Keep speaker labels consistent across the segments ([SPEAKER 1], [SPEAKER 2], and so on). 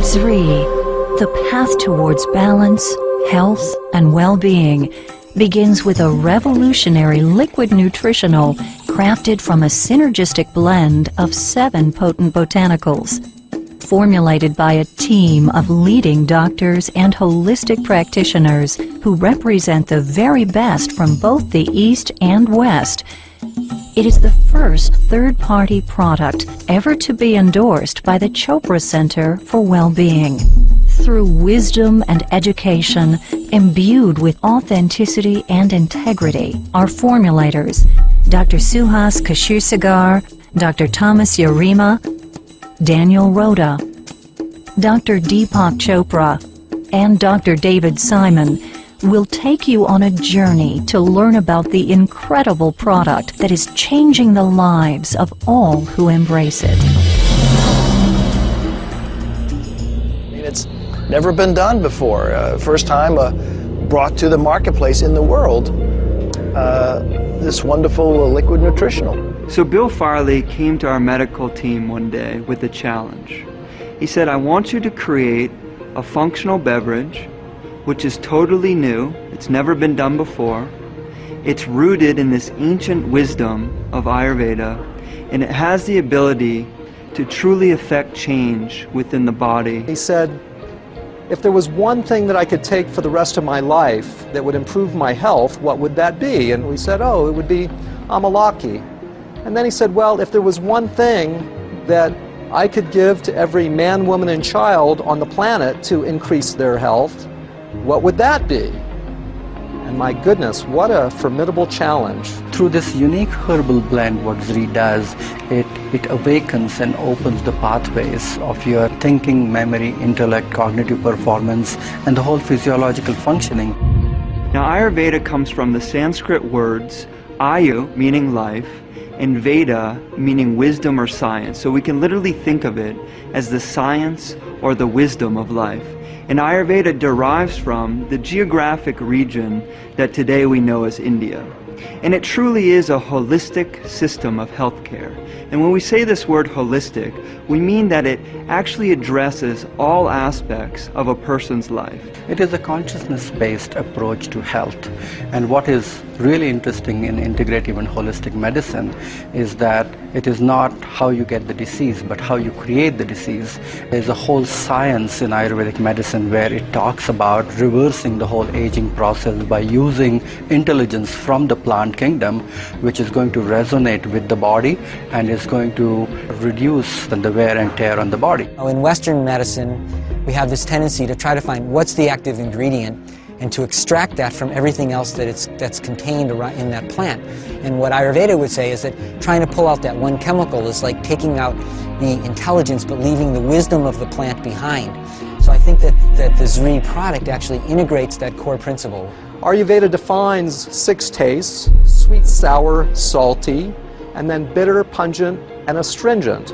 [SPEAKER 1] Zrii, the path towards balance, health, and well-being begins with a revolutionary liquid nutritional crafted from a synergistic blend of 7 potent botanicals. Formulated by a team of leading doctors and holistic practitioners who represent the very best from both the East and West, it is the first third-party product ever to be endorsed by the Chopra Center for Well-Being. Through wisdom and education, imbued with authenticity and integrity, our formulators, Dr. Suhas Kashirsagar, Dr. Thomas Yarima, Daniel Rhoda, Dr. Deepak Chopra, and Dr. David Simon will take you on a journey to learn about the incredible product that is changing the lives of all who embrace it.
[SPEAKER 2] It's never been done before. First time brought to the marketplace in the world, this wonderful liquid nutritional.
[SPEAKER 3] So Bill Farley came to our medical team one day with a challenge. He said, I want you to create a functional beverage which is totally new, it's never been done before, it's rooted in this ancient wisdom of Ayurveda, and it has the ability to truly affect change within the body.
[SPEAKER 4] He said, if there was one thing that I could take for the rest of my life that would improve my health, what would that be? And we said, oh, it would be amalaki. And then he said, well, if there was one thing that I could give to every man, woman, and child on the planet to increase their health, what would that be? And my goodness, what a formidable challenge.
[SPEAKER 5] Through this unique herbal blend, what Zrii does, it awakens and opens the pathways of your thinking, memory, intellect, cognitive performance, and the whole physiological functioning.
[SPEAKER 3] Now Ayurveda comes from the Sanskrit words Ayu, meaning life, and Veda, meaning wisdom or science. So we can literally think of it as the science or the wisdom of life. And Ayurveda derives from the geographic region that today we know as India. And it truly is a holistic system of healthcare. And when we say this word holistic, we mean that it actually addresses all aspects of a person's life.
[SPEAKER 5] It is a consciousness-based approach to health. And what is really interesting in integrative and holistic medicine is that it is not how you get the disease, but how you create the disease. There's a whole science in Ayurvedic medicine where it talks about reversing the whole aging process by using intelligence from the plant kingdom, which is going to resonate with the body and is going to reduce the wear and tear on the body.
[SPEAKER 6] In Western medicine, we have this tendency to try to find what's the active ingredient and to extract that from everything else that's contained in that plant. And what Ayurveda would say is that trying to pull out that one chemical is like taking out the intelligence but leaving the wisdom of the plant behind. So I think that the Zrii product actually integrates that core principle.
[SPEAKER 4] Ayurveda defines 6 tastes: sweet, sour, salty, and then bitter, pungent, and astringent.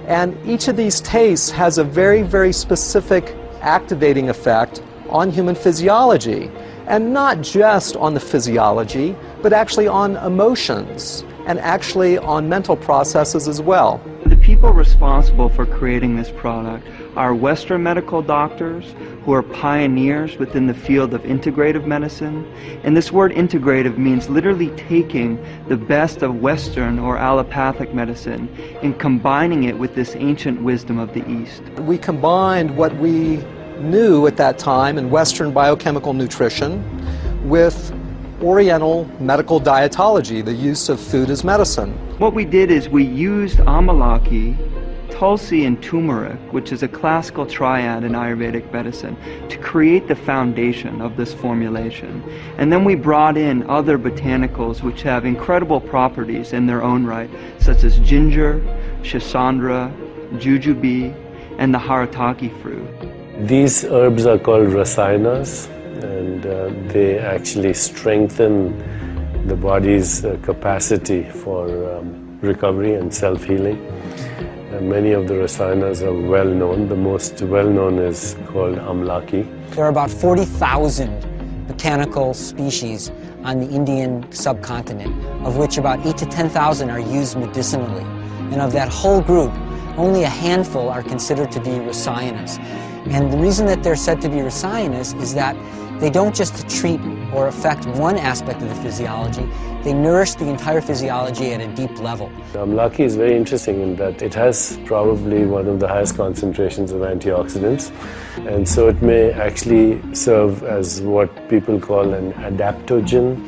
[SPEAKER 4] And each of these tastes has a very, very specific activating effect on human physiology, and not just on the physiology, but actually on emotions and actually on mental processes as well.
[SPEAKER 3] The people responsible for creating this product are Western medical doctors who are pioneers within the field of integrative medicine. And this word integrative means literally taking the best of Western or allopathic medicine and combining it with this ancient wisdom of the East.
[SPEAKER 4] We combined what we knew at that time in Western biochemical nutrition with Oriental medical dietology, the use of food as medicine.
[SPEAKER 3] What we did is we used amalaki, tulsi, and turmeric, which is a classical triad in Ayurvedic medicine, to create the foundation of this formulation. And then we brought in other botanicals which have incredible properties in their own right, such as ginger, shisandra, jujube, and the harataki fruit.
[SPEAKER 7] These herbs are called rasayanas, and they actually strengthen the body's capacity for recovery and self-healing. Many of the rasayanas are well known. The most well known is called amalaki.
[SPEAKER 6] There are about 40,000 botanical species on the Indian subcontinent, of which about 8,000 to 10,000 are used medicinally. And of that whole group, only a handful are considered to be rasayanas. And the reason that they're said to be rasayanas is that they don't just treat or affect one aspect of the physiology, they nourish the entire physiology at a deep level.
[SPEAKER 7] Amalaki is very interesting in that it has probably one of the highest concentrations of antioxidants, and so it may actually serve as what people call an adaptogen.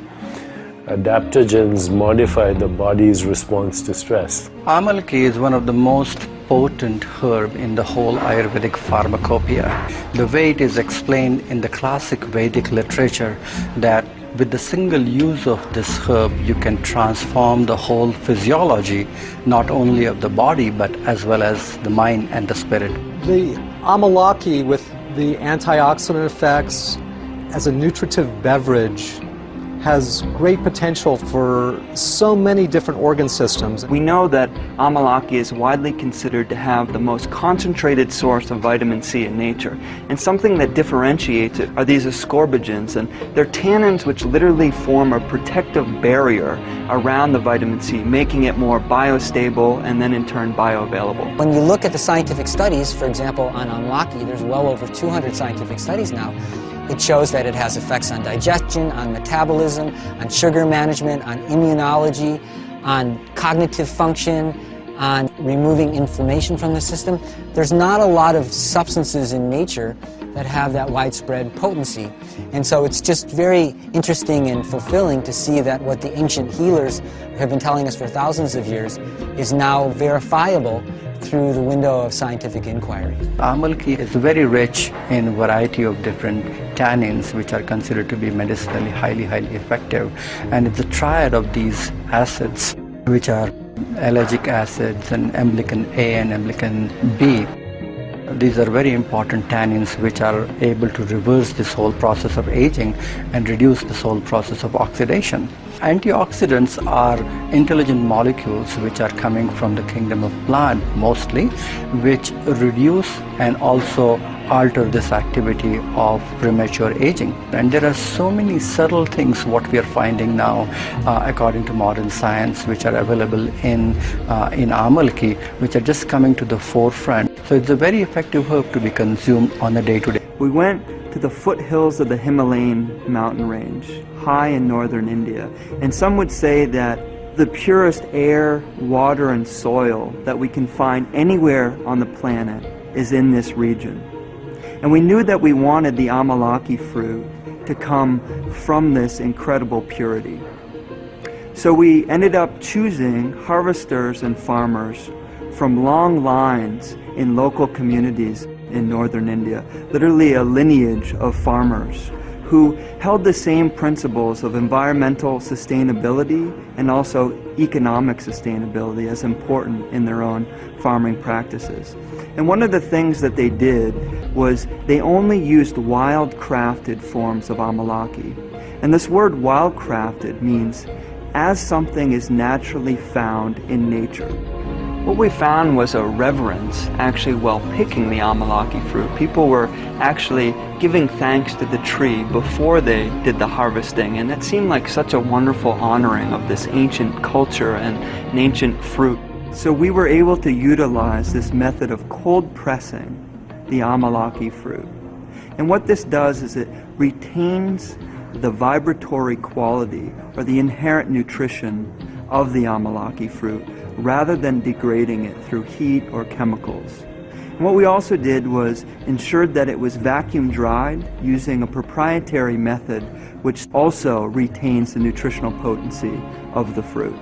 [SPEAKER 7] Adaptogens modify the body's response to stress.
[SPEAKER 5] Amalki is one of the most potent herb in the whole Ayurvedic pharmacopoeia. The way it is explained in the classic Vedic literature that with the single use of this herb you can transform the whole physiology, not only of the body but as well as the mind and the spirit.
[SPEAKER 4] The amalaki with the antioxidant effects as a nutritive beverage has great potential for so many different organ systems.
[SPEAKER 3] We know that amalaki is widely considered to have the most concentrated source of vitamin C in nature. And something that differentiates it are these ascorbigens, and they're tannins which literally form a protective barrier around the vitamin C, making it more biostable and then in turn bioavailable.
[SPEAKER 6] When you look at the scientific studies, for example, on amalaki, there's well over 200 scientific studies now. It shows that it has effects on digestion, on metabolism, on sugar management, on immunology, on cognitive function, on removing inflammation from the system. There's not a lot of substances in nature that have that widespread potency. And so it's just very interesting and fulfilling to see that what the ancient healers have been telling us for thousands of years is now verifiable through the window of scientific inquiry.
[SPEAKER 5] Amalki is very rich in a variety of different tannins which are considered to be medicinally highly effective, and it's a triad of these acids which are ellagic acids and emblican A and emblican B. These are very important tannins which are able to reverse this whole process of aging and reduce this whole process of oxidation. Antioxidants are intelligent molecules which are coming from the kingdom of plant mostly, which reduce and also alter this activity of premature aging. And there are so many subtle things what we are finding now according to modern science which are available in Amalki, which are just coming to the forefront. So it's a very effective herb to be consumed on a day-to-day.
[SPEAKER 3] We went to the foothills of the Himalayan mountain range, high in northern India, and some would say that the purest air, water, and soil that we can find anywhere on the planet is in this region. And we knew that we wanted the amalaki fruit to come from this incredible purity. So we ended up choosing harvesters and farmers from long lines in local communities in northern India, literally a lineage of farmers who held the same principles of environmental sustainability and also economic sustainability as important in their own farming practices. And one of the things that they did was they only used wild-crafted forms of amalaki. And this word wild-crafted means as something is naturally found in nature. What we found was a reverence actually while picking the amalaki fruit. People were actually giving thanks to the tree before they did the harvesting, and it seemed like such a wonderful honoring of this ancient culture and an ancient fruit. So we were able to utilize this method of cold pressing the amalaki fruit. And what this does is it retains the vibratory quality or the inherent nutrition of the amalaki fruit rather than degrading it through heat or chemicals. And what we also did was ensured that it was vacuum dried using a proprietary method which also retains the nutritional potency of the fruit.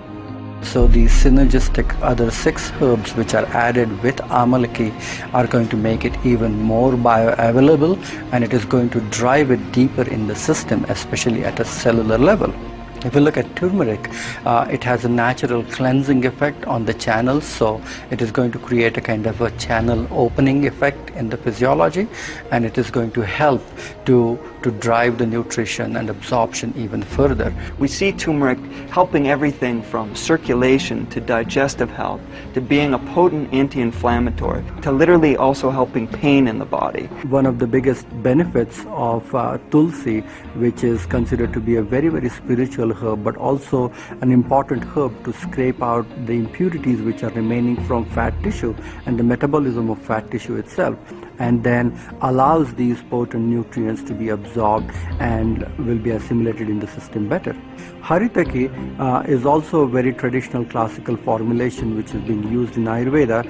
[SPEAKER 5] So these synergistic other 6 herbs which are added with Amalki are going to make it even more bioavailable, and it is going to drive it deeper in the system, especially at a cellular level. If you look at turmeric, it has a natural cleansing effect on the channels, so it is going to create a kind of a channel opening effect in the physiology, and it is going to help to drive the nutrition and absorption even further.
[SPEAKER 3] We see turmeric helping everything from circulation to digestive health to being a potent anti-inflammatory to literally also helping pain in the body.
[SPEAKER 5] One of the biggest benefits of tulsi, which is considered to be a very spiritual medicinal herb, but also an important herb to scrape out the impurities which are remaining from fat tissue and the metabolism of fat tissue itself, and then allows these potent nutrients to be absorbed and will be assimilated in the system better. Haritaki is also a very traditional classical formulation which is being used in Ayurveda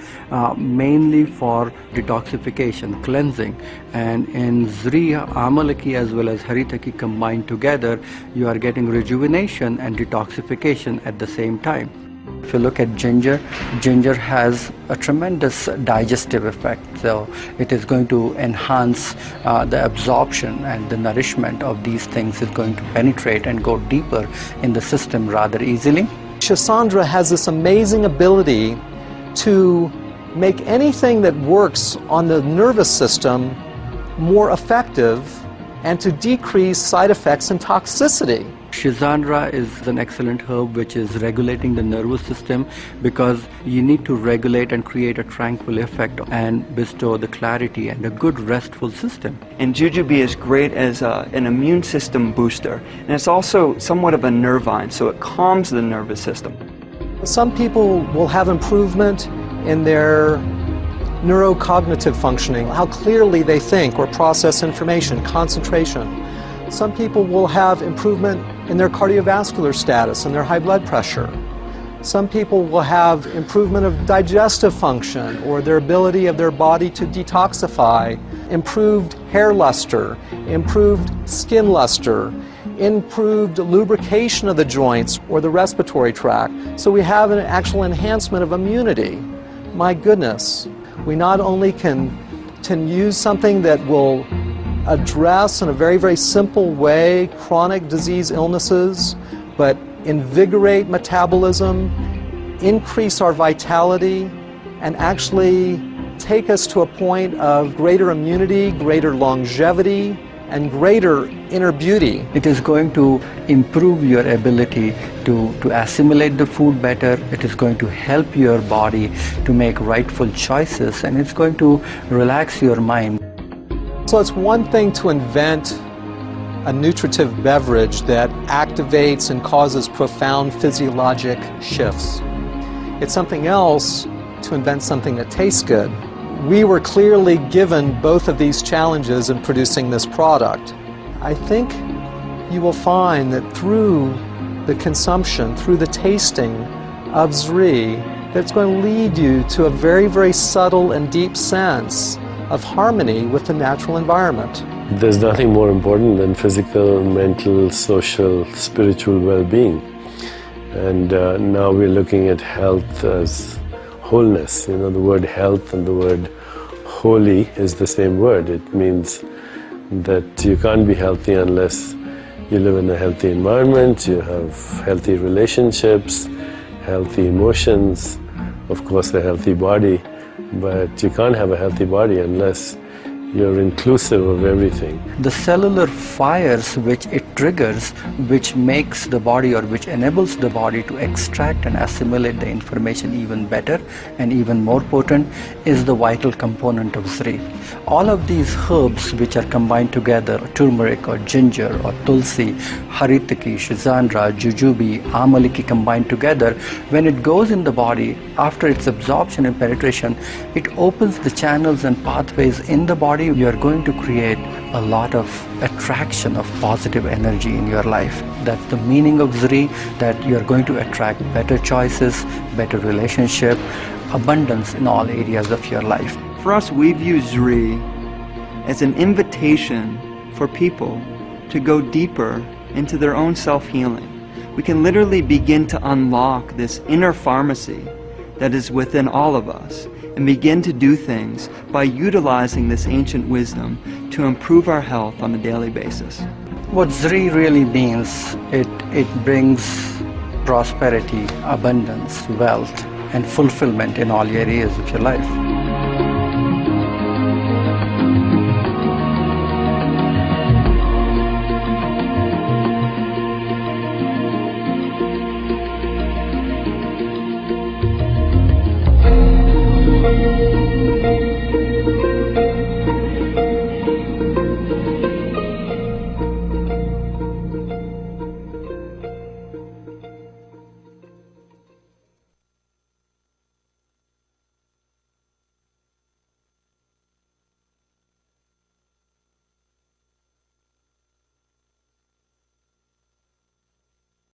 [SPEAKER 5] mainly for detoxification, cleansing, and in Zrii, Amalki as well as Haritaki combined together, you are getting rejuvenation and detoxification at the same time. If you look at ginger, ginger has a tremendous digestive effect, so it is going to enhance the absorption, and the nourishment of these things is going to penetrate and go deeper in the system rather easily.
[SPEAKER 4] Shisandra has this amazing ability to make anything that works on the nervous system more effective and to decrease side effects and toxicity.
[SPEAKER 5] Shisandra is an excellent herb which is regulating the nervous system, because you need to regulate and create a tranquil effect and bestow the clarity and a good restful system.
[SPEAKER 3] And jujube is great as an immune system booster, and it's also somewhat of a nervine, so it calms the nervous system.
[SPEAKER 4] Some people will have improvement in their neurocognitive functioning, how clearly they think or process information, concentration. Some people will have improvement in their cardiovascular status and their high blood pressure. Some people will have improvement of digestive function or their ability of their body to detoxify, improved hair luster, improved skin luster, improved lubrication of the joints or the respiratory tract. So we have an actual enhancement of immunity. My goodness, we not only can use something that will address in a very, very simple way chronic disease illnesses, but invigorate metabolism, increase our vitality, and actually take us to a point of greater immunity, greater longevity, and greater inner beauty.
[SPEAKER 5] It is going to improve your ability to assimilate the food better. It is going to help your body to make rightful choices, and it's going to relax your mind.
[SPEAKER 4] So it's one thing to invent a nutritive beverage that activates and causes profound physiologic shifts. It's something else to invent something that tastes good. We were clearly given both of these challenges in producing this product. I think you will find that through the consumption, through the tasting of Zrii, that's going to lead you to a very, very subtle and deep sense of harmony with the natural environment.
[SPEAKER 7] There's nothing more important than physical, mental, social, spiritual well-being. And now we're looking at health as wholeness. You know, the word health and the word holy is the same word. It means that you can't be healthy unless you live in a healthy environment, you have healthy relationships, healthy emotions, of course a healthy body. But you can't have a healthy body unless you're inclusive of everything.
[SPEAKER 5] The cellular fires which it triggers, which makes the body or which enables the body to extract and assimilate the information even better and even more potent, is the vital component of Zrii. All of these herbs which are combined together, turmeric or ginger or tulsi, haritaki, shisandra, jujube, amalaki combined together, when it goes in the body, after its absorption and penetration, it opens the channels and pathways in the body. You are going to create a lot of attraction of positive energy in your life. That's the meaning of Zrii, that you are going to attract better choices, better relationship, abundance in all areas of your life.
[SPEAKER 3] For us, we view Zrii as an invitation for people to go deeper into their own self-healing. We can literally begin to unlock this inner pharmacy that is within all of us and begin to do things by utilizing this ancient wisdom to improve our health on a daily basis.
[SPEAKER 5] What Zrii really means, it brings prosperity, abundance, wealth, and fulfillment in all areas of your life.